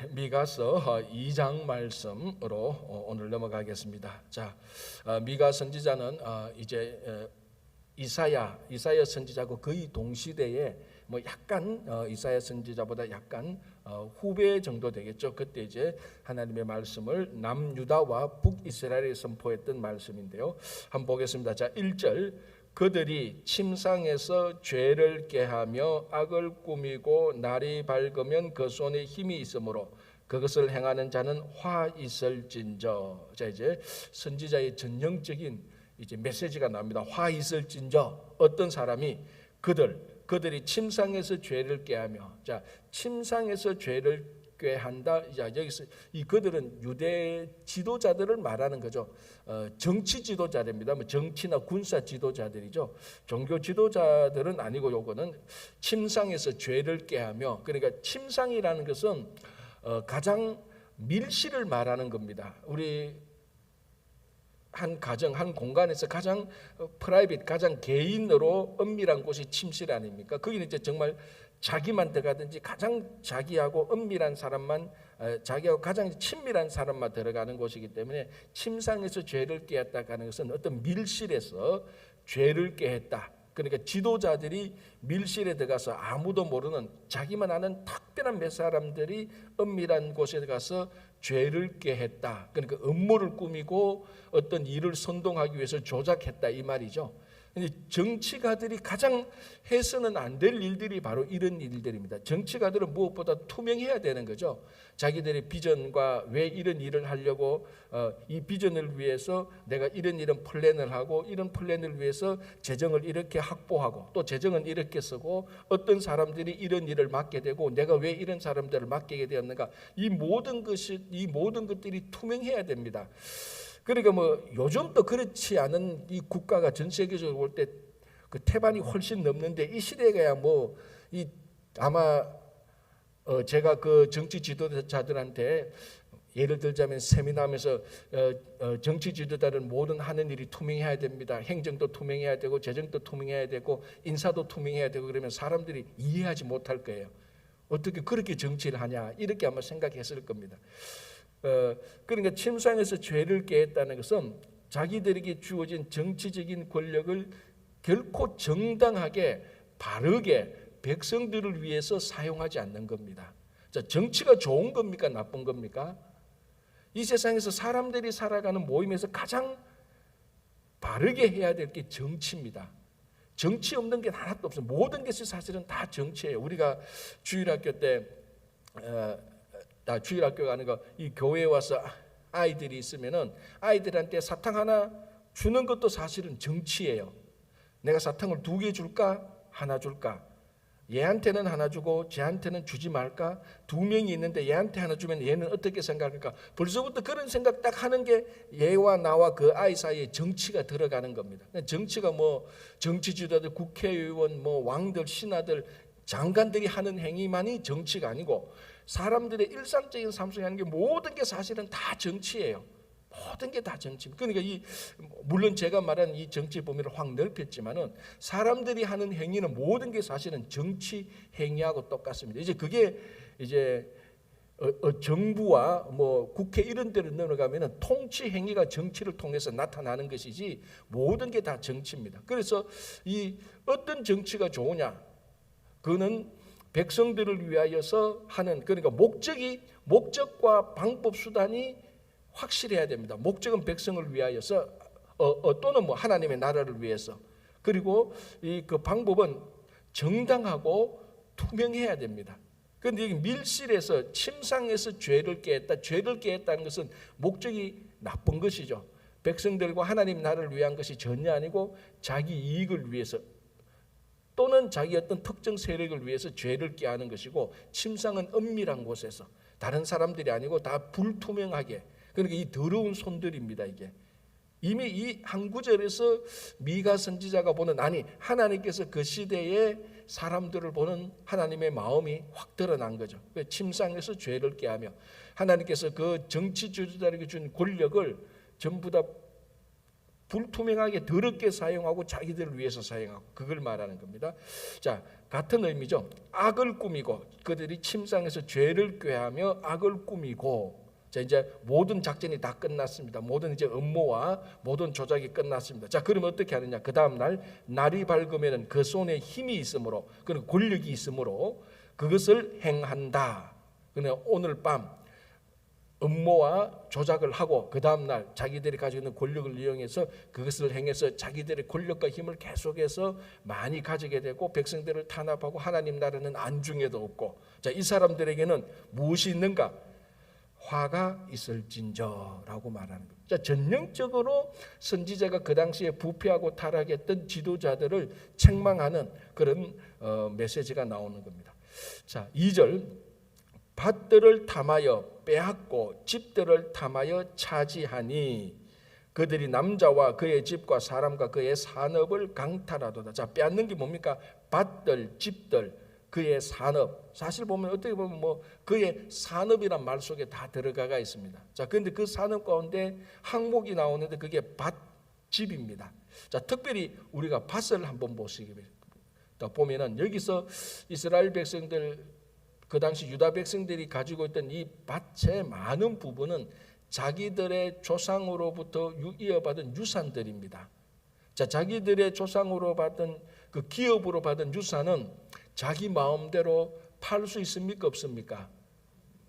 미가서 2장 말씀으로 오늘 넘어가겠습니다. 자, 미가 선지자는 이제 이사야 선지자고 거의 동시대에 뭐 약간 이사야 선지자보다 약간 후배 정도 되겠죠. 그때 이제 하나님의 말씀을 남유다와 북이스라엘에 선포했던 말씀인데요. 한번 보겠습니다. 자, 1절. 그들이 침상에서 죄를 꾀하며 악을 꾸미고 날이 밝으면 그 손에 힘이 있으므로 그것을 행하는 자는 화 있을진저. 자, 이제 선지자의 전형적인 이제 메시지가 나옵니다. 화 있을진저. 어떤 사람이 그들이 침상에서 죄를 꾀하며, 자, 침상에서 죄를 꾀한다. 자, 여기서 이 그들은 유대 지도자들을 말하는 거죠. 정치 지도자들입니다. 뭐 정치나 군사 지도자들이죠. 종교 지도자들은 아니고, 요거는 침상에서 죄를 꾀하며, 그러니까 침상이라는 것은 가장 밀실을 말하는 겁니다. 우리 한 가정, 한 공간에서 가장 프라이빗, 가장 개인으로 은밀한 곳이 침실 아닙니까? 거기는 이제 정말 자기만 들어가든지 가장 자기하고 은밀한 사람만, 자기하고 가장 친밀한 사람만 들어가는 곳이기 때문에 침상에서 죄를 꾀했다 하는 것은 어떤 밀실에서 죄를 꾀했다. 그러니까 지도자들이 밀실에 들어가서 아무도 모르는, 자기만 아는 특별한 몇 사람들이 은밀한 곳에 가서 죄를 꾀했다. 그러니까 음모를 꾸미고 어떤 일을 선동하기 위해서 조작했다, 이 말이죠. 정치가들이 가장 해서는 안 될 일들이 바로 이런 일들입니다. 정치가들은 무엇보다 투명해야 되는 거죠. 자기들의 비전과 왜 이런 일을 하려고, 이 비전을 위해서 내가 이런 플랜을 하고, 이런 플랜을 위해서 재정을 이렇게 확보하고, 또 재정은 이렇게 쓰고, 어떤 사람들이 이런 일을 맡게 되고, 내가 왜 이런 사람들을 맡게 되었는가, 이 모든 것들이 투명해야 됩니다. 그러니까 뭐 요즘도 그렇지 않은 이 국가가 전 세계적으로 볼 때 그 태반이 훨씬 넘는데, 이 시대가 뭐 이 아마 제가 그 정치 지도자들한테 예를 들자면 세미나하면서 정치 지도자들은 모든 하는 일이 투명해야 됩니다. 행정도 투명해야 되고, 재정도 투명해야 되고, 인사도 투명해야 되고, 그러면 사람들이 이해하지 못할 거예요. 어떻게 그렇게 정치를 하냐, 이렇게 아마 생각했을 겁니다. 그러니까 침상에서 죄를 꾀했다는 것은 자기들에게 주어진 정치적인 권력을 결코 정당하게 바르게 백성들을 위해서 사용하지 않는 겁니다. 자, 정치가 좋은 겁니까, 나쁜 겁니까? 이 세상에서 사람들이 살아가는 모임에서 가장 바르게 해야 될 게 정치입니다. 정치 없는 게 하나도 없어요. 모든 것이 사실은 다 정치예요. 우리가 주일학교 때 주일학교 가는 거, 이 교회에 와서 아이들이 있으면은 아이들한테 사탕 하나 주는 것도 사실은 정치예요. 내가 사탕을 2개 줄까, 하나 줄까? 얘한테는 하나 주고 쟤한테는 주지 말까? 2명이 있는데 얘한테 하나 주면 얘는 어떻게 생각할까? 벌써부터 그런 생각 딱 하는 게 얘와 나와 그 아이 사이에 정치가 들어가는 겁니다. 정치가 뭐 정치 지도자들, 국회의원, 뭐 왕들, 신하들, 장관들이 하는 행위만이 정치가 아니고, 사람들의 일상적인 삶 속에 하는 게 모든 게 사실은 다 정치예요. 모든 게 다 정치입니다. 그러니까 물론 제가 말한 이 정치 범위를 확 넓혔지만은, 사람들이 하는 행위는 모든 게 사실은 정치 행위하고 똑같습니다. 이제 그게 이제 정부와 뭐 국회 이런 데로 넘어가면은 통치 행위가 정치를 통해서 나타나는 것이지, 모든 게 다 정치입니다. 그래서 이 어떤 정치가 좋으냐, 그는 백성들을 위하여서 하는, 그러니까 목적과 방법 수단이 확실해야 됩니다. 목적은 백성을 위하여서, 또는 뭐 하나님의 나라를 위해서, 그리고 그 방법은 정당하고 투명해야 됩니다. 그런데 이 밀실에서, 침상에서 죄를 꾀했다는 것은 목적이 나쁜 것이죠. 백성들과 하나님 나라를 위한 것이 전혀 아니고 자기 이익을 위해서, 또는 자기 어떤 특정 세력을 위해서 죄를 꾀하는 것이고, 침상은 은밀한 곳에서 다른 사람들이 아니고 다 불투명하게, 그러니까 이 더러운 손들입니다. 이게 이미 이 한 구절에서 미가 선지자가 보는, 아니 하나님께서 그 시대의 사람들을 보는 하나님의 마음이 확 드러난 거죠. 침상에서 죄를 꾀하며, 하나님께서 그 정치 지도자에게 준 권력을 전부 다 불투명하게 더럽게 사용하고 자기들을 위해서 사용하고 그걸 말하는 겁니다. 자, 같은 의미죠. 악을 꾸미고 그들이 침상에서 죄를 꾀하며 악을 꾸미고 자, 이제 모든 작전이 다 끝났습니다. 모든 이제 음모와 모든 조작이 끝났습니다. 자, 그러면 어떻게 하느냐? 그 다음 날 날이 밝으면은 그 손에 힘이 있으므로 그리고 권력이 있으므로 그것을 행한다. 그러나 오늘 밤 음모와 조작을 하고 그 다음 날 자기들이 가지고 있는 권력을 이용해서 그것을 행해서 자기들의 권력과 힘을 계속해서 많이 가지게 되고 백성들을 탄압하고 하나님 나라는 안중에도 없고 자, 이 사람들에게는 무엇이 있는가? 화가 있을진저라고 말하는 겁니다. 자, 전형적으로 선지자가 그 당시에 부패하고 타락했던 지도자들을 책망하는 그런 메시지가 나오는 겁니다. 자, 2절 밭들을 탐하여 빼앗고 집들을 탐하여 차지하니 그들이 남자와 그의 집과 사람과 그의 산업을 강탈하도다. 자, 빼앗는 게 뭡니까? 밭들, 집들, 그의 산업. 사실 보면 어떻게 보면 뭐 그의 산업이란 말 속에 다 들어가가 있습니다. 자, 그런데 그 산업 가운데 항목이 나오는데 그게 밭, 집입니다. 자, 특별히 우리가 밭을 한번 보시기 보면은 여기서 이스라엘 백성들 그 당시 유다 백성들이 가지고 있던 이 밭의 많은 부분은 자기들의 조상으로부터 이어받은 유산들입니다. 자, 자기들의 조상으로 받은 그 기업으로 받은 유산은 자기 마음대로 팔 수 있습니까? 없습니까?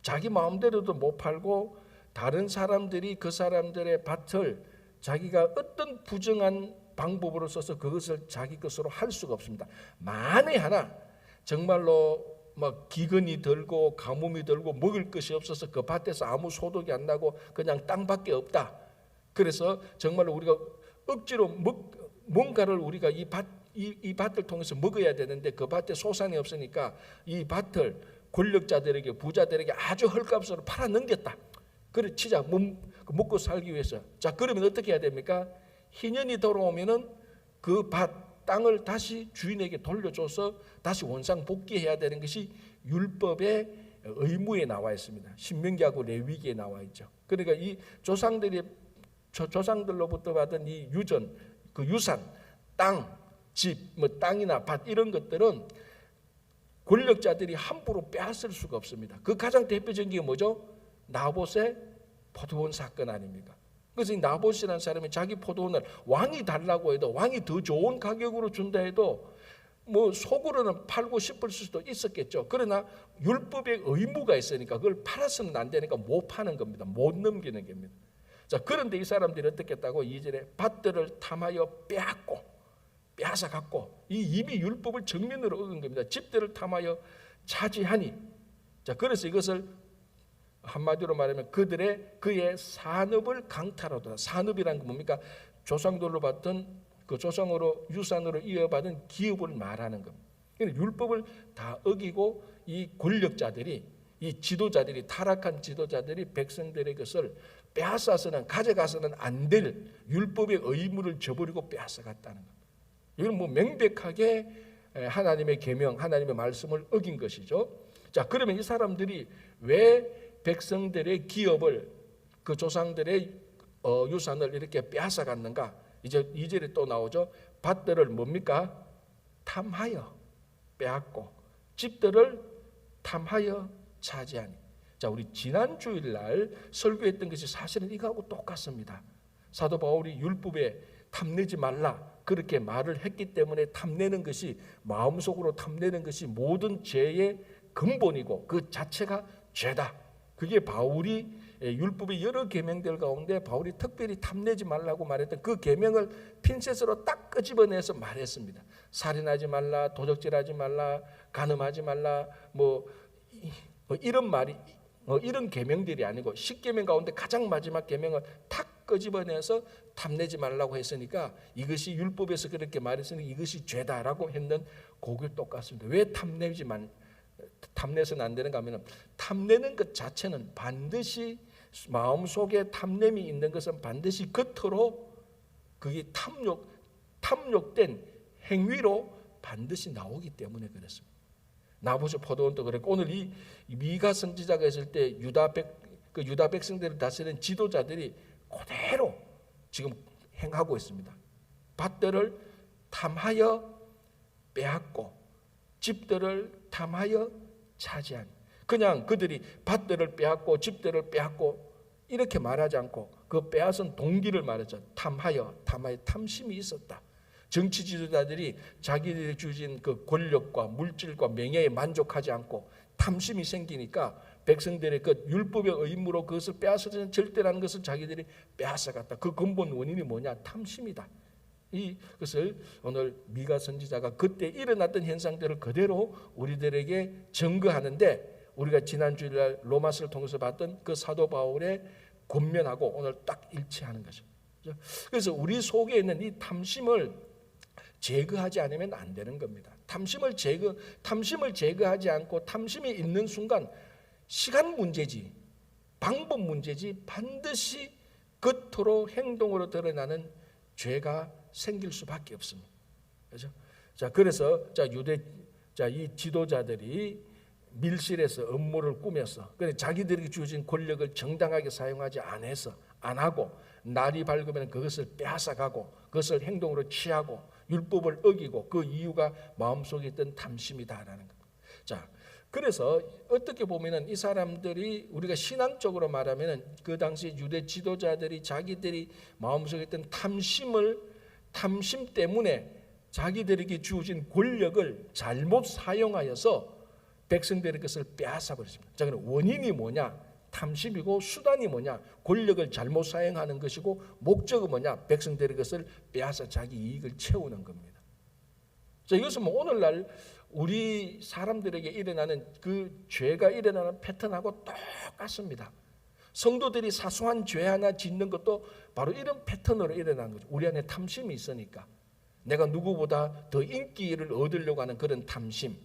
자기 마음대로도 못 팔고 다른 사람들이 그 사람들의 밭을 자기가 어떤 부정한 방법으로 써서 그것을 자기 것으로 할 수가 없습니다. 만에 하나 정말로 막 기근이 들고 가뭄이 들고 먹을 것이 없어서 그 밭에서 아무 소득이 안 나고 그냥 땅밖에 없다. 그래서 정말로 우리가 억지로 뭔가를 우리가 이 밭을 통해서 먹어야 되는데 그 밭에 소산이 없으니까 이 밭을 권력자들에게 부자들에게 아주 헐값으로 팔아 넘겼다. 그래 진짜 먹고 살기 위해서. 자, 그러면 어떻게 해야 됩니까? 희년이 돌아오면은 그 밭 땅을 다시 주인에게 돌려줘서 다시 원상 복귀해야 되는 것이 율법의 의무에 나와 있습니다. 신명기하고 레위기에 나와 있죠. 그러니까 이 조상들로부터 받은 이 유전, 그 유산, 땅, 집, 뭐 땅이나 밭 이런 것들은 권력자들이 함부로 빼앗을 수가 없습니다. 그 가장 대표적인 게 뭐죠? 나봇의 포도원 사건 아닙니까? 그래서 이 나봇이라는 사람이 자기 포도원을 왕이 달라고 해도 왕이 더 좋은 가격으로 준다 해도 뭐 속으로는 팔고 싶을 수도 있었겠죠. 그러나 율법의 의무가 있으니까 그걸 팔아서는 안 되니까 못 파는 겁니다. 못 넘기는 겁니다. 자, 그런데 이 사람들이 어떻게 했다고? 2절에 밭들을 탐하여 빼앗아 갖고 이미 율법을 정면으로 어긴 겁니다. 집들을 탐하여 차지하니. 자, 그래서 이것을 한마디로 말하면 그의 산업을 강탈하도다. 산업이란 게 뭡니까? 조상들로 받던 그 조상으로 유산으로 이어받은 기업을 말하는 겁니다. 율법을 다 어기고 이 권력자들이 이 지도자들이 타락한 지도자들이 백성들의 것을 빼앗아서는 가져가서는 안 될 율법의 의무를 저버리고 빼앗아갔다는 겁니다. 이건 뭐 명백하게 하나님의 계명, 하나님의 말씀을 어긴 것이죠. 자, 그러면 이 사람들이 왜 백성들의 기업을 그 조상들의 유산을 이렇게 빼앗아 갔는가? 이제 2절에 또 나오죠. 밭들을 뭡니까? 탐하여 빼앗고 집들을 탐하여 차지하니. 자, 우리 지난 주일날 설교했던 것이 사실은 이거하고 똑같습니다. 사도 바울이 율법에 탐내지 말라 그렇게 말을 했기 때문에 탐내는 것이 마음속으로 탐내는 것이 모든 죄의 근본이고 그 자체가 죄다. 그게 바울이 율법의 여러 계명들 가운데 바울이 특별히 탐내지 말라고 말했던 그 계명을 핀셋으로 딱 끄집어내서 말했습니다. 살인하지 말라, 도적질하지 말라, 간음하지 말라, 뭐 이런 말이 이런 계명들이 아니고 10계명 가운데 가장 마지막 계명을 탁 끄집어내서 탐내지 말라고 했으니까 이것이 율법에서 그렇게 말했으니 이것이 죄다라고 했는 그게 똑같습니다. 왜 탐내서는 안 되는가 하면 탐내는 것 자체는 반드시 마음속에 탐냄이 있는 것은 반드시 겉으로 그게 탐욕된 행위로 반드시 나오기 때문에 그렇습니다. 나봇의 포도원도 그랬고 오늘 이 미가 선지자가 있을 때 유다 백성들을 다스리는 지도자들이 그대로 지금 행하고 있습니다. 밭들을 탐하여 빼앗고 집들을 탐하여 차지한, 그냥 그들이 밭들을 빼앗고 집들을 빼앗고 이렇게 말하지 않고 그 빼앗은 동기를 말하죠. 탐하여 탐심이 있었다. 정치 지도자들이 자기들이 주신 그 권력과 물질과 명예에 만족하지 않고 탐심이 생기니까 백성들의 그 율법의 의무로 그것을 빼앗아서는 절대라는 것을 자기들이 빼앗아갔다. 그 근본 원인이 뭐냐? 탐심이다. 이것을 오늘 미가 선지자가 그때 일어났던 현상들을 그대로 우리들에게 증거하는데, 우리가 지난 주일날 로마서를 통해서 봤던 그 사도 바울의 권면하고 오늘 딱 일치하는 거죠. 그래서 우리 속에 있는 이 탐심을 제거하지 않으면 안 되는 겁니다. 탐심을 제거하지 않고 탐심이 있는 순간 시간 문제지, 방법 문제지, 반드시 겉으로 행동으로 드러나는 죄가 생길 수밖에 없습니다. 그렇죠? 그래서 이 지도자들이 밀실에서 업무를 꾸며서, 자기들에게 주어진 권력을 정당하게 사용하지 안 하고 날이 밝으면 그것을 빼앗아가고 그것을 행동으로 취하고 율법을 어기고, 그 이유가 마음속에 있던 탐심이다라는 것. 그래서 어떻게 보면은 이 사람들이, 우리가 신앙적으로 말하면은 그 당시 유대 지도자들이 자기들이 마음속에 있던 탐심 때문에 자기들에게 주어진 권력을 잘못 사용하여서 백성들의 것을 빼앗아 버렸습니다. 자, 그럼 원인이 뭐냐? 탐심이고, 수단이 뭐냐? 권력을 잘못 사용하는 것이고, 목적은 뭐냐? 백성들의 것을 빼앗아 자기 이익을 채우는 겁니다. 자, 이것은 뭐 오늘날 우리 사람들에게 일어나는 그 죄가 일어나는 패턴하고 똑같습니다. 성도들이 사소한 죄 하나 짓는 것도 바로 이런 패턴으로 일어나는 거죠. 우리 안에 탐심이 있으니까. 내가 누구보다 더 인기를 얻으려고 하는 그런 탐심,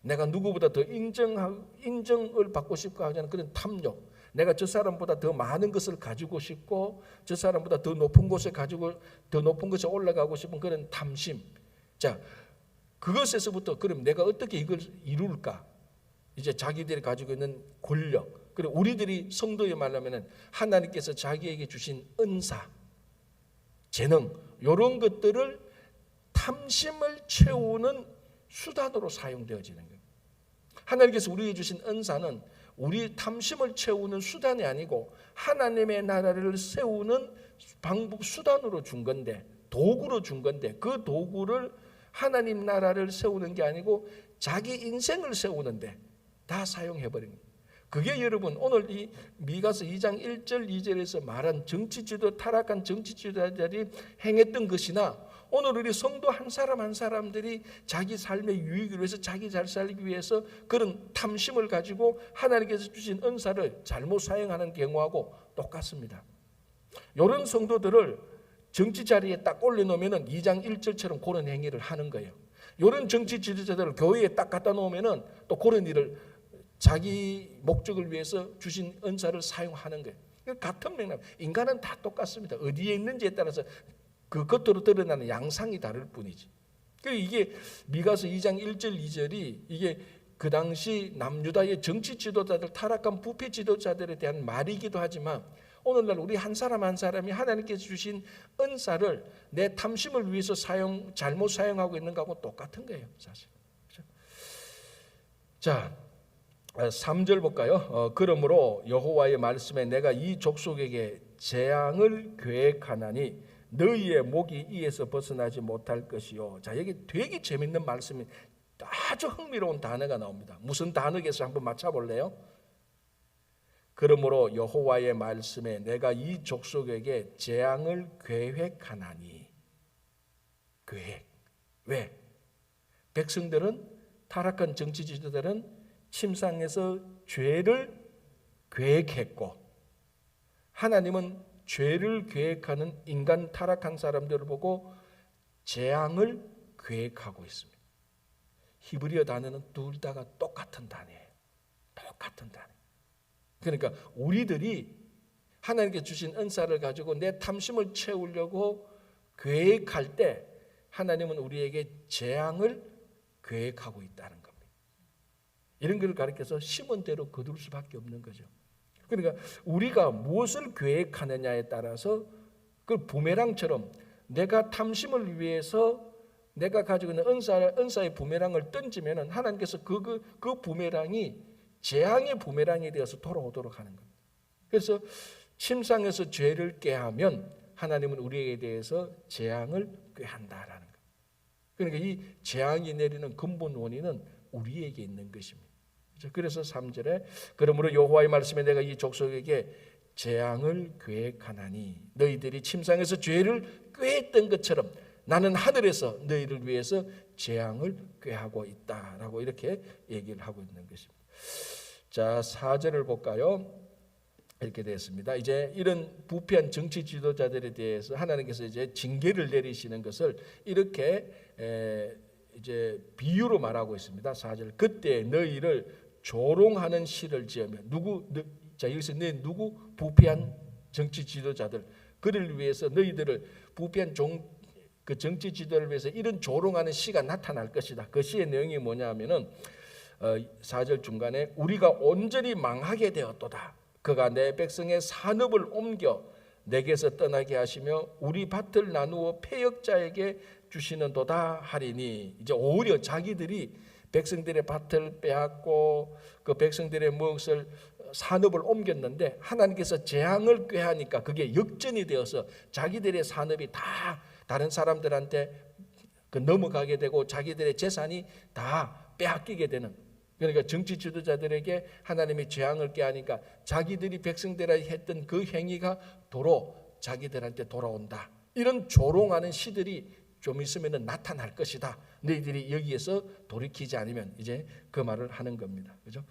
내가 누구보다 더 인정을 받고 싶고 하는 그런 탐욕, 내가 저 사람보다 더 많은 것을 가지고 싶고 저 사람보다 더 높은 곳에 올라가고 싶은 그런 탐심. 자, 그것에서부터 그럼 내가 어떻게 이걸 이룰까? 이제 자기들이 가지고 있는 권력, 그리고 우리들이 성도에 말하면은 하나님께서 자기에게 주신 은사, 재능, 이런 것들을 탐심을 채우는 수단으로 사용되어지는 거예요. 하나님께서 우리에게 주신 은사는 우리 탐심을 채우는 수단이 아니고 하나님의 나라를 세우는 방법, 수단으로 준 건데, 도구로 준 건데, 그 도구를 하나님 나라를 세우는 게 아니고 자기 인생을 세우는데 다 사용해버린 거예요. 그게 여러분 오늘 이 미가서 2장 1절 2절에서 말한 타락한 정치 지도자들이 행했던 것이나, 오늘 우리 성도 한 사람 한 사람들이 자기 삶의 유익을 위해서, 자기 잘 살기 위해서 그런 탐심을 가지고 하나님께서 주신 은사를 잘못 사용하는 경우하고 똑같습니다. 이런 성도들을 정치 자리에 딱 올려놓으면 2장 1절처럼 그런 행위를 하는 거예요. 이런 정치 지도자들을 교회에 딱 갖다 놓으면 또 그런 일을, 자기 목적을 위해서 주신 은사를 사용하는 거예요. 같은 맥락, 인간은 다 똑같습니다. 어디에 있는지에 따라서 그 겉으로 드러나는 양상이 다를 뿐이지. 이게 미가서 2장 1절 2절이 이게 그 당시 남유다의 정치 지도자들, 타락한 부패 지도자들에 대한 말이기도 하지만, 오늘날 우리 한 사람 한 사람이 하나님께서 주신 은사를 내 탐심을 위해서 잘못 사용하고 있는 거하고 똑같은 거예요, 사실. 자, 3절 볼까요? 그러므로 여호와의 말씀에 내가 이 족속에게 재앙을 계획하나니 너희의 목이 이에서 벗어나지 못할 것이요. 자, 여기 되게 재밌는 말씀이, 아주 흥미로운 단어가 나옵니다. 무슨 단어겠어? 한번 맞춰볼래요? 그러므로 여호와의 말씀에 내가 이 족속에게 재앙을 계획하나니. 계획. 왜? 백성들은, 타락한 정치 지도자들은 침상에서 죄를 계획했고, 하나님은 죄를 계획하는 인간 타락한 사람들을 보고 재앙을 계획하고 있습니다. 히브리어 단어는 둘 다가 똑같은 단어예요. 똑같은 단어. 그러니까 우리들이 하나님께 주신 은사를 가지고 내 탐심을 채우려고 계획할 때 하나님은 우리에게 재앙을 계획하고 있다는 겁니다. 이런 걸 가르쳐서 심은 대로 거둘 수밖에 없는 거죠. 그러니까 우리가 무엇을 계획하느냐에 따라서 그 부메랑처럼 내가 탐심을 위해서 내가 가지고 있는 은사의 부메랑을 던지면은 하나님께서 그 부메랑이 재앙의 부메랑이 되어서 돌아오도록 하는 겁니다. 그래서 침상에서 죄를 꾀하면 하나님은 우리에게 대해서 재앙을 꾀한다라는 거예요. 그러니까 이 재앙이 내리는 근본 원인은 우리에게 있는 것입니다. 그래서 3절에 그러므로 여호와의 말씀에 내가 이 족속에게 재앙을 계획하나니 너희들이 침상에서 죄를 꾀했던 것처럼 나는 하늘에서 너희를 위해서 재앙을 꾀하고 있다라고 이렇게 얘기를 하고 있는 것입니다. 자, 4절을 볼까요? 이렇게 되었습니다. 이제 이런 부패한 정치 지도자들에 대해서 하나님께서 이제 징계를 내리시는 것을 이렇게 이제 비유로 말하고 있습니다. 4절 그때 너희를 조롱하는 시를 지으며 자 여기서 누구 부패한 정치 지도자들 그를 위해서 너희들을 부패한 그 정치 지도를 위해서 이런 조롱하는 시가 나타날 것이다. 그 시의 내용이 뭐냐면은 4절 중간에 우리가 온전히 망하게 되었도다. 그가 내 백성의 산업을 옮겨 내게서 떠나게 하시며 우리 밭을 나누어 패역자에게 주시는도다 하리니 이제 오히려 자기들이 백성들의 밭을 빼앗고 그 백성들의 몫을 산업을 옮겼는데 하나님께서 재앙을 꾀하니까 그게 역전이 되어서 자기들의 산업이 다 다른 사람들한테 넘어가게 되고 자기들의 재산이 다 빼앗기게 되는 그러니까 정치 지도자들에게 하나님이 재앙을 꾀하니까 자기들이 백성들에게 했던 그 행위가 도로 자기들한테 돌아온다. 이런 조롱하는 시들이 좀 있으면 나타날 것이다. 너희들이 여기에서 돌이키지 않으면 이제 그 말을 하는 겁니다. 그죠?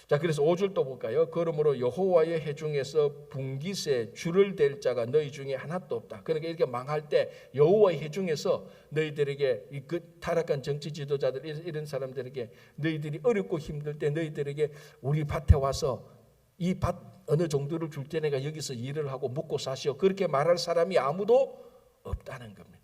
자, 그래서 5절 또 볼까요? 그러므로 여호와의 회중에서 분깃에 줄을 댈 자가 너희 중에 하나도 없다. 그러니까 이렇게 망할 때 여호와의 회중에서 너희들에게 그 타락한 정치 지도자들 이런 사람들에게 너희들이 어렵고 힘들 때 너희들에게 우리 밭에 와서 이 밭 어느 정도를 줄 때 내가 여기서 일을 하고 먹고 사시오. 그렇게 말할 사람이 아무도 없다는 겁니다.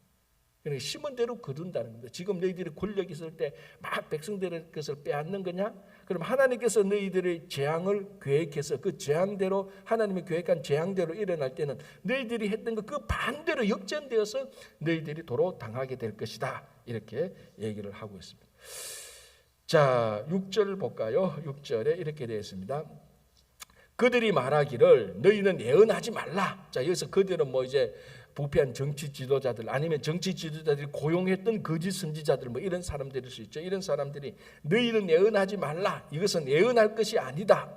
그러니까 심은 대로 거둔다는 겁니다. 지금 너희들이 권력이 있을 때 막 백성들의 것을 빼앗는 거냐? 그럼 하나님께서 너희들의 재앙을 계획해서 그 재앙대로 하나님이 계획한 재앙대로 일어날 때는 너희들이 했던 것 그 반대로 역전되어서 너희들이 도로 당하게 될 것이다. 이렇게 얘기를 하고 있습니다. 자, 6절 볼까요? 6절에 이렇게 되어 있습니다. 그들이 말하기를 너희는 예언하지 말라. 자, 여기서 그들은 뭐 이제 부패한 정치 지도자들 아니면 정치 지도자들이 고용했던 거짓 선지자들 뭐 이런 사람들일 수 있죠. 이런 사람들이 너희는 예언하지 말라. 이것은 예언할 것이 아니다.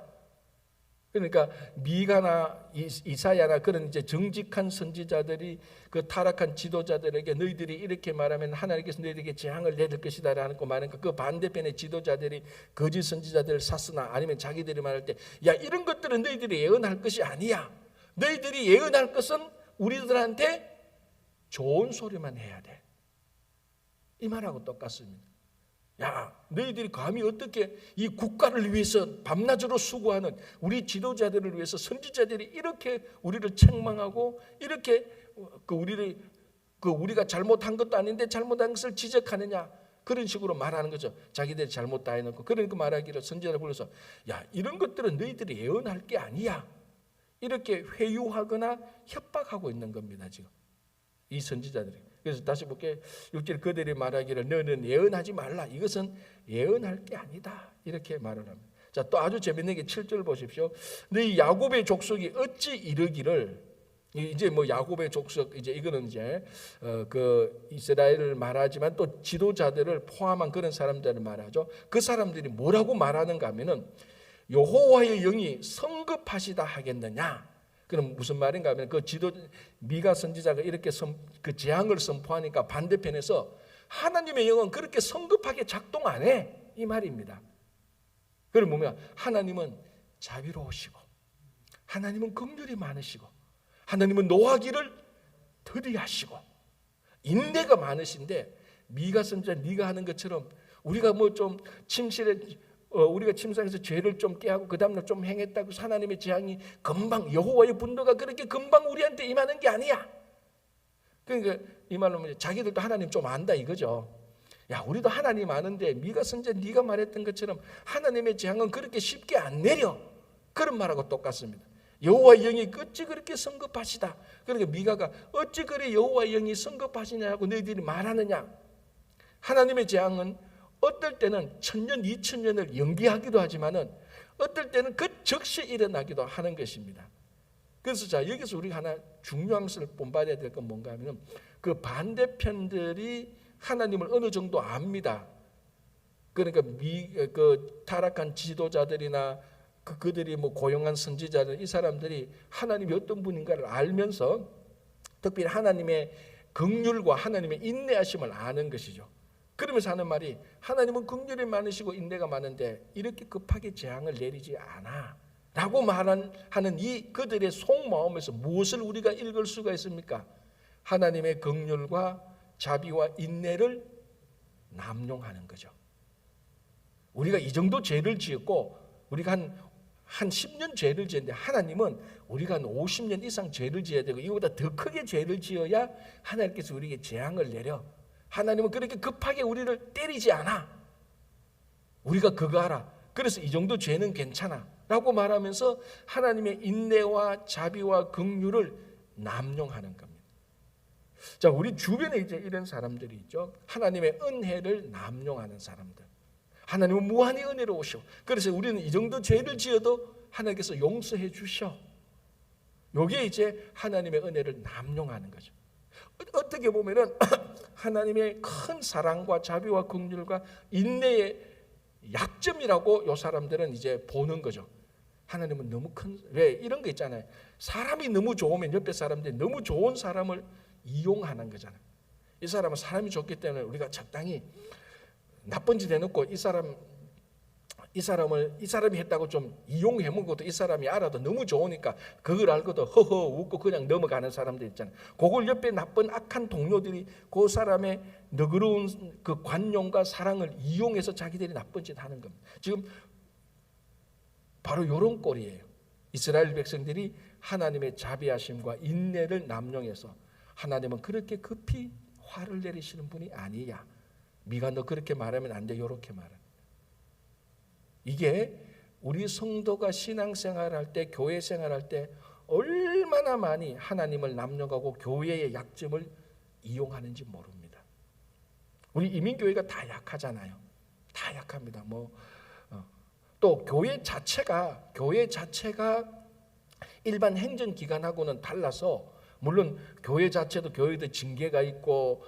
그러니까 미가나 이사야나 그런 이제 정직한 선지자들이 그 타락한 지도자들에게 너희들이 이렇게 말하면 하나님께서 너희들에게 재앙을 내릴 것이다라는 거 말하니까 그 반대편의 지도자들이 거짓 선지자들을 샀으나 아니면 자기들이 말할 때 야 이런 것들은 너희들이 예언할 것이 아니야. 너희들이 예언할 것은 우리들한테 좋은 소리만 해야 돼. 이 말하고 똑같습니다. 야, 너희들이 감히 어떻게 이 국가를 위해서 밤낮으로 수고하는 우리 지도자들을 위해서 선지자들이 이렇게 우리를 책망하고 이렇게 우리가 잘못한 것도 아닌데 잘못한 것을 지적하느냐 그런 식으로 말하는 거죠. 자기들이 잘못 다 해놓고 그러니까 말하기를 선지자를 불러서 야 이런 것들은 너희들이 예언할 게 아니야. 이렇게 회유하거나 협박하고 있는 겁니다. 지금 이 선지자들이. 그래서 다시 볼게요. 6절 그들이 말하기를 너는 예언하지 말라. 이것은 예언할 게 아니다. 이렇게 말을 합니다. 자, 또 아주 재밌는 게 7절 보십시오. 너희 야곱의 족속이 어찌 이르기를 이제 뭐 야곱의 족속 이제 이거는 이제 그 이스라엘을 말하지만 또 지도자들을 포함한 그런 사람들을 말하죠. 그 사람들이 뭐라고 말하는가 하면은 여호와의 영이 성급하시다 하겠느냐? 그럼 무슨 말인가 하면 그 미가 선지자가 이렇게 그 재앙을 선포하니까 반대편에서 하나님의 영은 그렇게 성급하게 작동 안 해. 이 말입니다. 그럼 뭐냐? 하나님은 자비로우시고 하나님은 긍휼이 많으시고 하나님은 노하기를 더디하시고 인내가 많으신데 미가 선지자 네가 하는 것처럼 우리가 뭐 좀 침실에 우리가 침상에서 죄를 좀 깨하고 그 다음날 좀 행했다고 해서 하나님의 재앙이 금방 여호와의 분노가 그렇게 금방 우리한테 임하는 게 아니야. 그러니까 이 말로 하면 자기들도 하나님 좀 안다 이거죠. 야 우리도 하나님 아는데 미가 선지자 네가 말했던 것처럼 하나님의 재앙은 그렇게 쉽게 안 내려. 그런 말하고 똑같습니다. 여호와의 영이 어찌 그렇게 성급하시다. 그러니까 미가가 어찌 그래 여호와의 영이 성급하시냐고 너희들이 말하느냐. 하나님의 재앙은 어떨 때는 1000년, 2000년을 연기하기도 하지만은 어떨 때는 그 즉시 일어나기도 하는 것입니다. 그래서 자 여기서 우리가 하나 중요한 것을 본받아야 될 건 뭔가 하면은 그 반대편들이 하나님을 어느 정도 압니다. 그러니까 그 타락한 지도자들이나 그들이 뭐 고용한 선지자들 이 사람들이 하나님이 어떤 분인가를 알면서 특별히 하나님의 긍휼과 하나님의 인내하심을 아는 것이죠. 그러면서 하는 말이 하나님은 긍휼이 많으시고 인내가 많은데 이렇게 급하게 재앙을 내리지 않아 라고 하는 이 그들의 속마음에서 무엇을 우리가 읽을 수가 있습니까? 하나님의 긍휼과 자비와 인내를 남용하는 거죠. 우리가 이 정도 죄를 지었고 우리가 한 10년 죄를 지었는데 하나님은 우리가 한 50년 이상 죄를 지어야 되고 이거보다 더 크게 죄를 지어야 하나님께서 우리에게 재앙을 내려. 하나님은 그렇게 급하게 우리를 때리지 않아. 우리가 그거 알아. 그래서 이 정도 죄는 괜찮아 라고 말하면서 하나님의 인내와 자비와 긍휼을 남용하는 겁니다. 자, 우리 주변에 이제 이런 사람들이 있죠. 하나님의 은혜를 남용하는 사람들. 하나님은 무한히 은혜로우셔. 그래서 우리는 이 정도 죄를 지어도 하나님께서 용서해 주셔. 이게 이제 하나님의 은혜를 남용하는 거죠. 어떻게 보면은 하나님의 큰 사랑과 자비와 긍휼과 인내의 약점이라고 이 사람들은 이제 보는 거죠. 하나님은 너무 왜 이런 거 있잖아요. 사람이 너무 좋으면 옆에 사람들이 너무 좋은 사람을 이용하는 거잖아요. 이 사람은 사람이 좋기 때문에 우리가 적당히 나쁜 짓 해놓고 이 사람이 했다고 좀 이용해 먹어도 이 사람이 알아도 너무 좋으니까 그걸 알고도 허허 웃고 그냥 넘어가는 사람들 있잖아요. 그걸 옆에 나쁜 악한 동료들이 그 사람의 너그러운 그 관용과 사랑을 이용해서 자기들이 나쁜 짓 하는 겁니다. 지금 바로 이런 꼴이에요. 이스라엘 백성들이 하나님의 자비하심과 인내를 남용해서 하나님은 그렇게 급히 화를 내리시는 분이 아니야. 미가 너 그렇게 말하면 안 돼. 이렇게 말해. 이게 우리 성도가 신앙생활할 때 교회 생활할 때 얼마나 많이 하나님을 남용하고 교회의 약점을 이용하는지 모릅니다. 우리 이민교회가 다 약하잖아요. 다 약합니다. 또 교회 자체가 일반 행정기관하고는 달라서 물론 교회 자체도 교회도 징계가 있고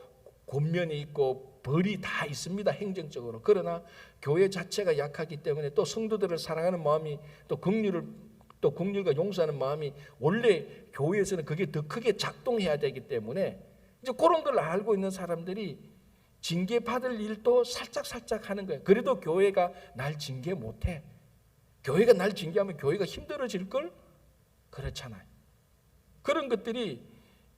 권면이 있고 벌이 다 있습니다. 행정적으로. 그러나 교회 자체가 약하기 때문에 또 성도들을 사랑하는 마음이 또 긍휼과 용서하는 마음이 원래 교회에서는 그게 더 크게 작동해야 되기 때문에 이제 그런 걸 알고 있는 사람들이 징계받을 일도 살짝 하는 거예요. 그래도 교회가 날 징계 못해. 교회가 날 징계하면 교회가 힘들어질 걸? 그렇잖아요. 그런 것들이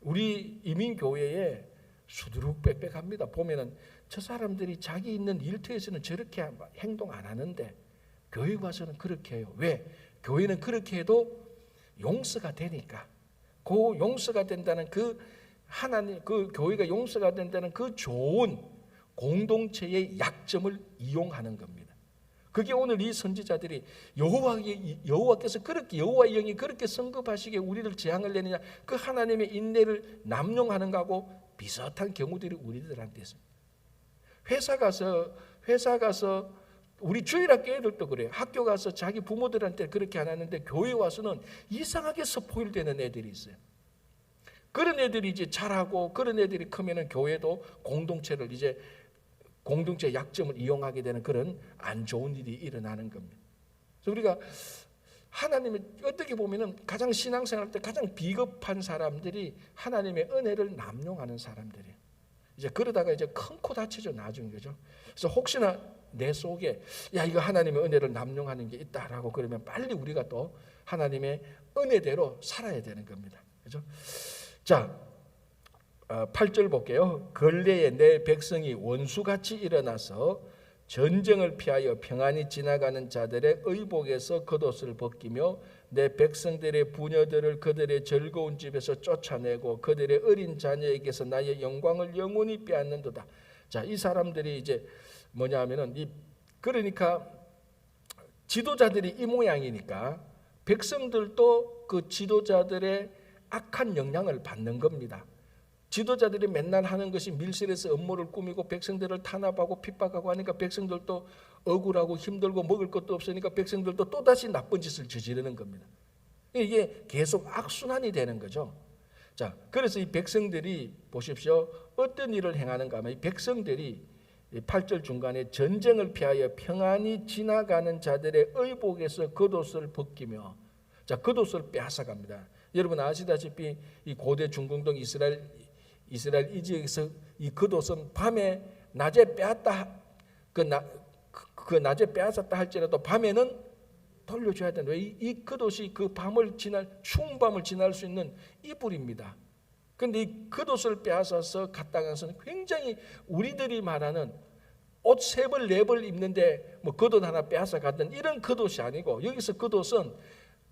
우리 이민교회에 수두룩빽빽합니다. 보면은 저 사람들이 자기 있는 일터에서는 저렇게 행동 안 하는데 교회 와서는 그렇게 해요. 왜? 교회는 그렇게 해도 용서가 되니까. 그 용서가 된다는 그 하나님, 그 교회가 용서가 된다는 그 좋은 공동체의 약점을 이용하는 겁니다. 그게 오늘 이 선지자들이 여호와께서 그렇게 여호와의 영이 그렇게 성급하시게 우리를 재앙을 내느냐 그 하나님의 인내를 남용하는 거하고 비슷한 경우들이 우리들한테 있습니다. 회사 가서 우리 주일학교 애들도 그래요. 학교 가서 자기 부모들한테 그렇게 안 하는데 교회 와서는 이상하게 스포일되는 애들이 있어요. 그런 애들이 이제 자라고 그런 애들이 크면은 교회도 공동체 약점을 이용하게 되는 그런 안 좋은 일이 일어나는 겁니다. 그래서 우리가 하나님의 어떻게 보면은 가장 신앙생활 때 가장 비겁한 사람들이 하나님의 은혜를 남용하는 사람들이에요. 이제 그러다가 이제 큰 코 다치죠 나중에. 그죠? 그래서 혹시나 내 속에 이거 하나님의 은혜를 남용하는 게 있다라고 그러면 빨리 우리가 또 하나님의 은혜대로 살아야 되는 겁니다. 그죠? 자, 8절 볼게요. 근래에 내 백성이 원수같이 일어나서 전쟁을 피하여 평안히 지나가는 자들의 의복에서 겉옷을 벗기며 내 백성들의 부녀들을 그들의 즐거운 집에서 쫓아내고 그들의 어린 자녀에게서 나의 영광을 영원히 빼앗는도다. 자, 이 사람들이 이제 뭐냐 하면은 그러니까 지도자들이 이 모양이니까 백성들도 그 지도자들의 악한 영향을 받는 겁니다. 지도자들이 맨날 하는 것이 밀실에서 음모를 꾸미고 백성들을 탄압하고 핍박하고 하니까 백성들도 억울하고 힘들고 먹을 것도 없으니까 백성들도 또다시 나쁜 짓을 저지르는 겁니다. 이게 계속 악순환이 되는 거죠. 자, 그래서 이 백성들이 보십시오. 어떤 일을 행하는가 하면 이 백성들이 8절 중간에 전쟁을 피하여 평안히 지나가는 자들의 의복에서 겉옷을 벗기며, 자, 겉옷을 빼앗아갑니다. 여러분 아시다시피 이 고대 중공동 이스라엘 이 지역에서 이 겉옷은 밤에 낮에 빼앗다 그 낮에 빼앗았다 할지라도 밤에는 돌려줘야 된다. 이 겉옷이 그 밤을 지날 추운 밤을 지날 수 있는 이불입니다. 그런데 이 겉옷을 빼앗아서 갖다 가서는 굉장히 우리들이 말하는 옷 3벌 4벌 입는데 뭐 겉옷 하나 빼앗아 갔던 이런 겉옷이 아니고, 여기서 겉옷은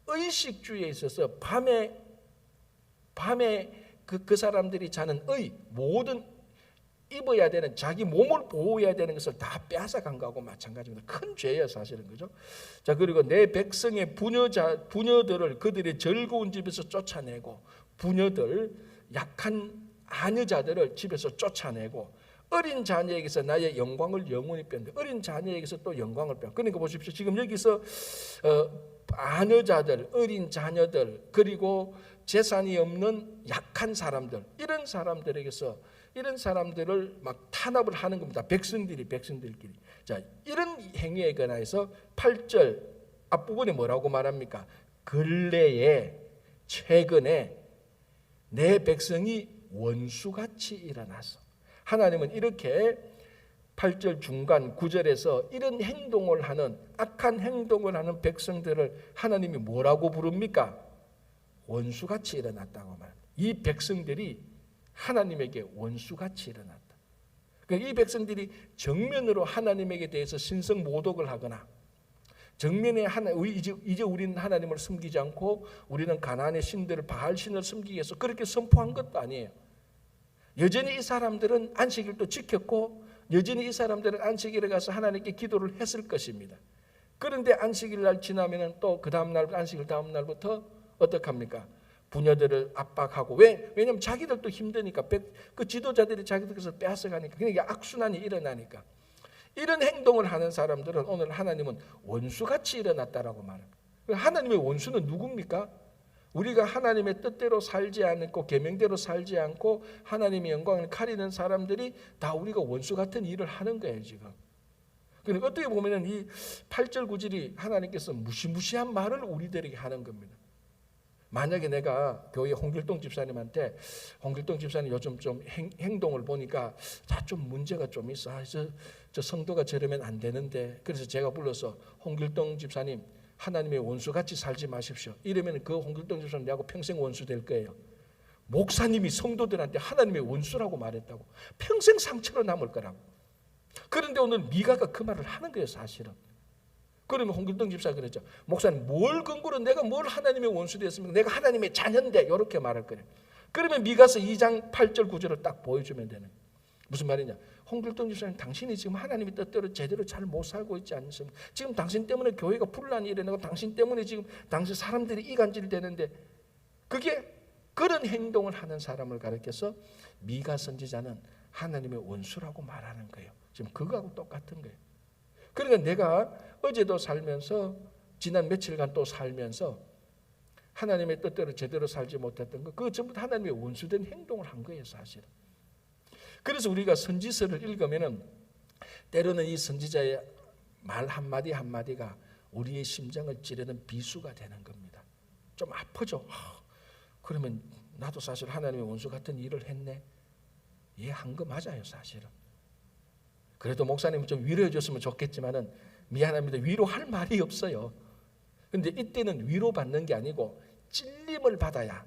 의식주의에 있어서 밤에 그 사람들이 자는 모든 입어야 되는 자기 몸을 보호해야 되는 것을 다 빼앗아 간 거하고 마찬가지입니다. 큰 죄예요, 사실은. 그죠? 자, 그리고 내 백성의 부녀들을 그들의 즐거운 집에서 쫓아내고, 부녀들 약한 아녀자들을 집에서 쫓아내고, 어린 자녀에게서 나의 영광을 영원히 뺀다. 어린 자녀에게서 또 영광을 뺀다. 그러니까 보십시오. 지금 여기서 아녀자들, 어린 자녀들, 그리고 재산이 없는 약한 사람들, 이런 사람들을 막 탄압을 하는 겁니다. 백성들끼리. 자, 이런 행위에 관해서 8절 앞부분에 뭐라고 말합니까? 근래에, 최근에 내 백성이 원수같이 일어나서, 하나님은 이렇게 8절 중간 9절에서 이런 행동을 하는, 악한 행동을 하는 백성들을 하나님이 뭐라고 부릅니까? 원수같이 일어났다고 말합니다. 이 백성들이 하나님에게 원수같이 일어났다. 그러니까 이 백성들이 정면으로 하나님에게 대해서 신성모독을 하거나, 정면에 이제 우리는 하나님을 섬기지 않고 우리는 가나안의 신들을 바알신을 섬기기 위해서 그렇게 선포한 것도 아니에요. 여전히 이 사람들은 안식일도 지켰고, 여전히 이 사람들은 안식일에 가서 하나님께 기도를 했을 것입니다. 그런데 안식일 날 지나면 또 그 다음 날, 안식일 다음 날부터 어떻게 합니까? 부녀들을 압박하고, 왜냐하면 자기들도 힘드니까, 그 지도자들이 자기들 것을 빼앗아가니까, 그러니까 악순환이 일어나니까. 이런 행동을 하는 사람들은 오늘 하나님은 원수같이 일어났다라고 말합니다. 하나님의 원수는 누굽니까? 우리가 하나님의 뜻대로 살지 않고 계명대로 살지 않고 하나님의 영광을 가리는 사람들이 다 우리가 원수 같은 일을 하는 거예요, 지금. 그러니까 어떻게 보면은 이 8절 9절이 하나님께서 무시무시한 말을 우리들에게 하는 겁니다. 만약에 내가 교회 홍길동 집사님한테, 홍길동 집사님 요즘 좀 행동을 보니까 좀 문제가 좀 있어. 저 성도가 저러면 안 되는데, 그래서 제가 불러서 홍길동 집사님, 하나님의 원수같이 살지 마십시오. 이러면 그 홍길동 집사님 내하고 평생 원수 될 거예요. 목사님이 성도들한테 하나님의 원수라고 말했다고 평생 상처로 남을 거라고. 그런데 오늘 미가가 그 말을 하는 거예요, 사실은. 그러면 홍길동 집사가 그랬죠. 목사님, 뭘 근거로 내가 뭘 하나님의 원수 되었습니까? 내가 하나님의 자녀인데, 이렇게 말할 거예요. 그러면 미가서 2장 8절 9절을 딱 보여주면 되는 거예요. 무슨 말이냐? 홍길동 집사님, 당신이 지금 하나님의 뜻대로 제대로 잘 못 살고 있지 않습니까? 지금 당신 때문에 교회가 분란이 일어나고, 당신 때문에 지금 당신 사람들이 이간질 되는데, 그게 그런 행동을 하는 사람을 가르쳐서 미가 선지자는 하나님의 원수라고 말하는 거예요. 지금 그거하고 똑같은 거예요. 그러니까 내가 어제도 살면서, 지난 며칠간 또 살면서 하나님의 뜻대로 제대로 살지 못했던 거, 그거 전부 다 하나님의 원수된 행동을 한 거예요, 사실은. 그래서 우리가 선지서를 읽으면은 때로는 이 선지자의 말 한마디 한마디가 우리의 심장을 찌르는 비수가 되는 겁니다. 좀 아프죠? 그러면 나도 사실 하나님의 원수 같은 일을 했네. 한 거 맞아요, 사실은. 그래도 목사님은 좀 위로해 줬으면 좋겠지만은 미안합니다. 위로할 말이 없어요. 근데 이때는 위로받는 게 아니고 찔림을 받아야,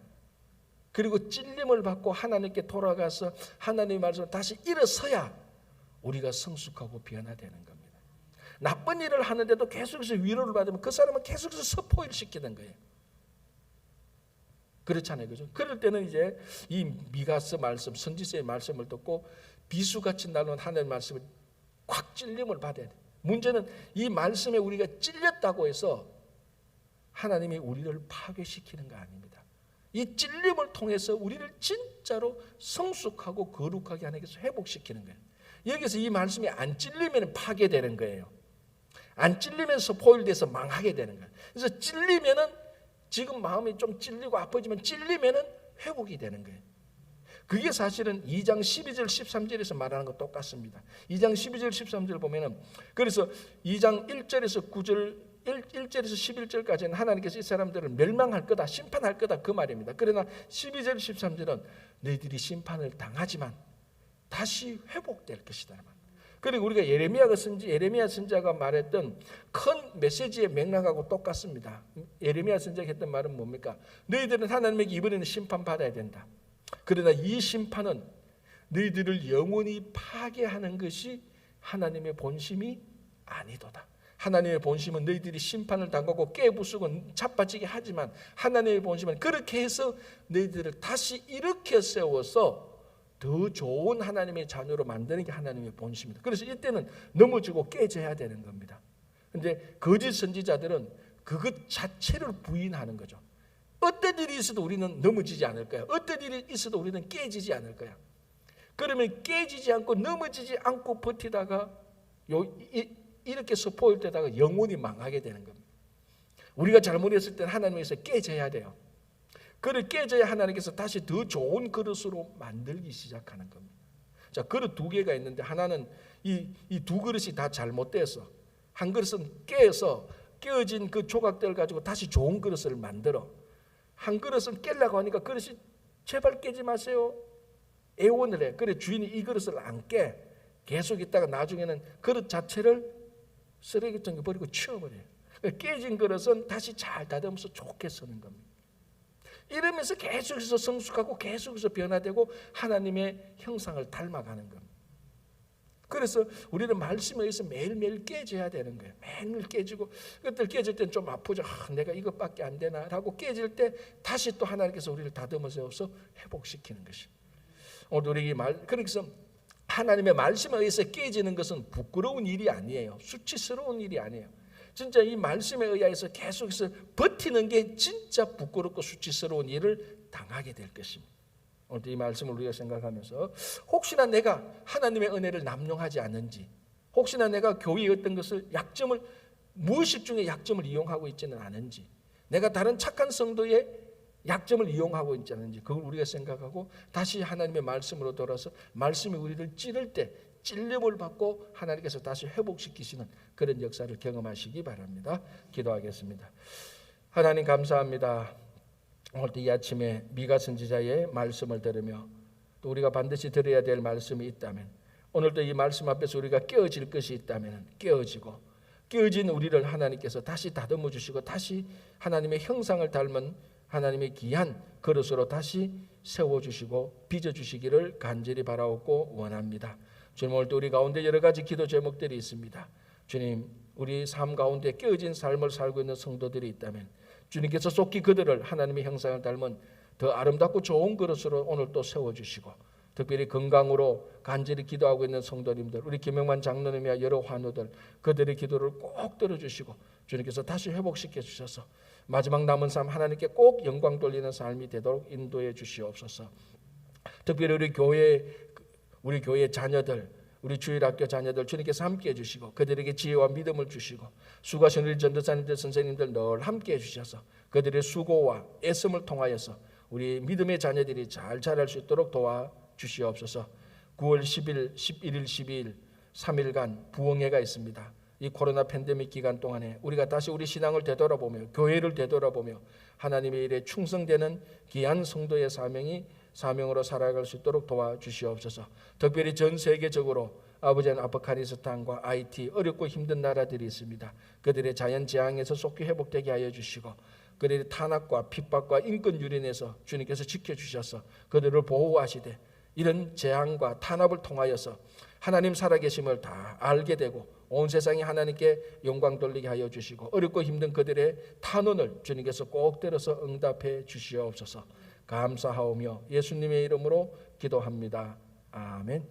그리고 찔림을 받고 하나님께 돌아가서 하나님의 말씀을 다시 일어서야 우리가 성숙하고 변화되는 겁니다. 나쁜 일을 하는데도 계속해서 위로를 받으면 그 사람은 계속해서 서포일 시키는 거예요. 그렇잖아요, 그죠? 그럴 때는 이제 이 미가서 말씀, 선지서의 말씀을 듣고 비수같이 날아온 하나님의 말씀을 꽉 찔림을 받아야 돼. 문제는 이 말씀에 우리가 찔렸다고 해서 하나님이 우리를 파괴시키는 거 아닙니다. 이 찔림을 통해서 우리를 진짜로 성숙하고 거룩하게 하나님께서 회복시키는 거예요. 여기서 이 말씀이 안 찔리면 파괴되는 거예요. 안 찔리면서 포일돼서 망하게 되는 거예요. 그래서 찔리면은 지금 마음이 좀 찔리고 아프지만 찔리면은 회복이 되는 거예요. 그게 사실은 2장 12절 13절에서 말하는 것 똑같습니다. 2장 12절 13절 보면은 그래서 2장 1절에서 9절 1절에서 11절까지는 하나님께서 이 사람들을 멸망할 거다, 심판할 거다 그 말입니다. 그러나 12절 13절은 너희들이 심판을 당하지만 다시 회복될 것이다. 그리고 우리가 예레미야 선지자가 말했던 큰 메시지의 맥락하고 똑같습니다. 예레미야 선지자가 했던 말은 뭡니까? 너희들은 하나님에게 이번에는 심판받아야 된다. 그러나 이 심판은 너희들을 영원히 파괴하는 것이 하나님의 본심이 아니도다. 하나님의 본심은 너희들이 심판을 당하고 깨부수고 자빠지게 하지만 하나님의 본심은 그렇게 해서 너희들을 다시 일으켜 세워서 더 좋은 하나님의 자녀로 만드는 게 하나님의 본심입니다. 그래서 이때는 넘어지고 깨져야 되는 겁니다. 그런데 거짓 선지자들은 그것 자체를 부인하는 거죠. 어떤 일이 있어도 우리는 넘어지지 않을 거야. 어떤 일이 있어도 우리는 깨지지 않을 거야. 그러면 깨지지 않고 넘어지지 않고 버티다가 이렇게 스포일되다가 영원히 망하게 되는 겁니다. 우리가 잘못했을 때는 하나님에서 깨져야 돼요. 그를 깨져야 하나님께서 다시 더 좋은 그릇으로 만들기 시작하는 겁니다. 자, 그릇 두 개가 있는데 하나는 이 두 그릇이 다 잘못돼서 한 그릇은 깨어서 깨어진 그 조각들을 가지고 다시 좋은 그릇을 만들어. 한 그릇은 깨려고 하니까 그릇이 제발 깨지 마세요. 애원을 해. 그래 주인이 이 그릇을 안 깨. 계속 있다가 나중에는 그릇 자체를 쓰레기통에 버리고 치워버려요. 깨진 그릇은 다시 잘 다듬어서 좋게 쓰는 겁니다. 이러면서 계속해서 성숙하고 계속해서 변화되고 하나님의 형상을 닮아가는 겁니다. 그래서 우리는 말씀에 의해서 매일매일 깨져야 되는 거예요. 매일매일 깨지고 그때 깨질 때는 좀 아프죠. 내가 이것밖에 안 되나 라고 깨질 때 다시 또 하나님께서 우리를 다듬어서 회복시키는 것이. 오늘 우리 그래서 하나님의 말씀에 의해서 깨지는 것은 부끄러운 일이 아니에요. 수치스러운 일이 아니에요. 진짜 이 말씀에 의해서 계속해서 버티는 게 진짜 부끄럽고 수치스러운 일을 당하게 될 것입니다. 오늘 이 말씀을 우리가 생각하면서 혹시나 내가 하나님의 은혜를 남용하지 않는지, 혹시나 내가 교회의 어떤 것을 약점을 무의식 중에 약점을 이용하고 있지는 않은지, 내가 다른 착한 성도의 약점을 이용하고 있지 않은지 그걸 우리가 생각하고 다시 하나님의 말씀으로 돌아서 말씀이 우리를 찌를 때 찔림을 받고 하나님께서 다시 회복시키시는 그런 역사를 경험하시기 바랍니다. 기도하겠습니다. 하나님 감사합니다. 오늘 이 아침에 미가 선지자의 말씀을 들으며 또 우리가 반드시 들어야 될 말씀이 있다면 오늘도 이 말씀 앞에서 우리가 깨어질 것이 있다면 깨어진 우리를 하나님께서 다시 다듬어 주시고 다시 하나님의 형상을 닮은 하나님의 귀한 그릇으로 다시 세워주시고 빚어주시기를 간절히 바라옵고 원합니다. 주님, 오늘도 우리 가운데 여러 가지 기도 제목들이 있습니다. 주님, 우리 삶 가운데 깨어진 삶을 살고 있는 성도들이 있다면 주님께서 속히 그들을 하나님의 형상을 닮은 더 아름답고 좋은 그릇으로 오늘 또 세워주시고 특별히 건강으로 간절히 기도하고 있는 성도님들, 우리 김영만 장로님이야 여러 환우들 그들의 기도를 꼭 들어주시고 주님께서 다시 회복시켜 주셔서 마지막 남은 삶 하나님께 꼭 영광 돌리는 삶이 되도록 인도해 주시옵소서. 특별히 우리 교회 자녀들, 우리 주일학교 자녀들 주님께서 함께해 주시고 그들에게 지혜와 믿음을 주시고 수고하신 우리 전도사님들 선생님들 늘 함께해 주셔서 그들의 수고와 애씀을 통하여서 우리 믿음의 자녀들이 잘 자랄 수 있도록 도와주시옵소서. 9월 10일, 11일, 12일 3일간 부흥회가 있습니다. 이 코로나 팬데믹 기간 동안에 우리가 다시 우리 신앙을 되돌아보며 교회를 되돌아보며 하나님의 일에 충성되는 귀한 성도의 사명으로 살아갈 수 있도록 도와주시옵소서. 특별히 전 세계적으로 아버지는 아프가니스탄과 IT 어렵고 힘든 나라들이 있습니다. 그들의 자연재앙에서 속히 회복되게 하여 주시고 그들의 탄압과 핍박과 인권 유린에서 주님께서 지켜주셔서 그들을 보호하시되 이런 재앙과 탄압을 통하여서 하나님 살아계심을 다 알게 되고 온 세상이 하나님께 영광 돌리게 하여 주시고 어렵고 힘든 그들의 탄원을 주님께서 꼭 들어서 응답해 주시옵소서. 감사하오며 예수님의 이름으로 기도합니다. 아멘.